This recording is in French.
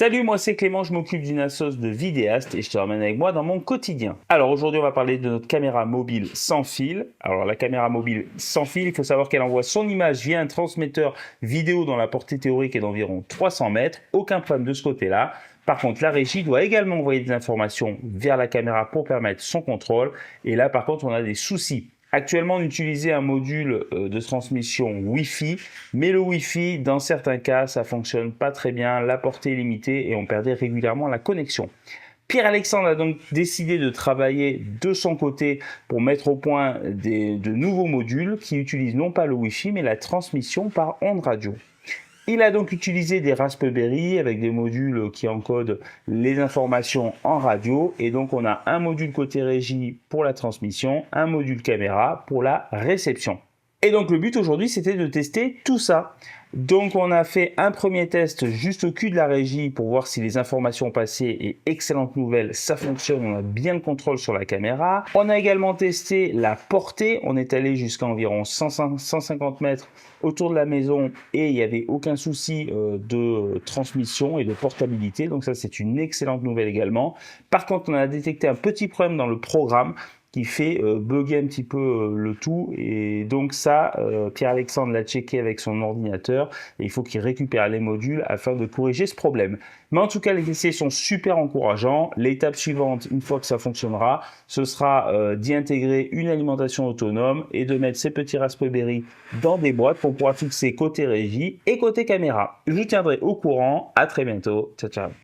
Salut, moi c'est Clément, je m'occupe d'une assoce de vidéastes et je te ramène avec moi dans mon quotidien. Alors aujourd'hui on va parler de notre caméra mobile sans fil. Alors la caméra mobile sans fil, il faut savoir qu'elle envoie son image via un transmetteur vidéo dont la portée théorique est d'environ 300 mètres. Aucun problème de ce côté-là. Par contre, la régie doit également envoyer des informations vers la caméra pour permettre son contrôle. Et là par contre on a des soucis. Actuellement, on utilisait un module de transmission Wi-Fi, mais le Wi-Fi, dans certains cas, ça fonctionne pas très bien, la portée est limitée et on perdait régulièrement la connexion. Pierre-Alexandre a donc décidé de travailler de son côté pour mettre au point de nouveaux modules qui utilisent non pas le Wi-Fi, mais la transmission par ondes radio. Il a donc utilisé des Raspberry avec des modules qui encodent les informations en radio. Et donc, on a un module côté régie pour la transmission, un module caméra pour la réception. Et donc, le but aujourd'hui, c'était de tester tout ça. Donc, on a fait un premier test juste au cul de la régie pour voir si les informations passées et excellente nouvelle, ça fonctionne. On a bien le contrôle sur la caméra. On a également testé la portée. On est allé jusqu'à environ 150 mètres autour de la maison et il n'y avait aucun souci de transmission et de portabilité. Donc ça, c'est une excellente nouvelle également. Par contre, on a détecté un petit problème dans le programme qui fait bugger un petit peu le tout, et donc ça, Pierre-Alexandre l'a checké avec son ordinateur et il faut qu'il récupère les modules afin de corriger ce problème. Mais en tout cas, les essais sont super encourageants. L'étape suivante, une fois que ça fonctionnera, ce sera d'y intégrer une alimentation autonome et de mettre ces petits Raspberry dans des boîtes qu'on pourra fixer côté régie et côté caméra. Je vous tiendrai au courant. À très bientôt. Ciao, ciao.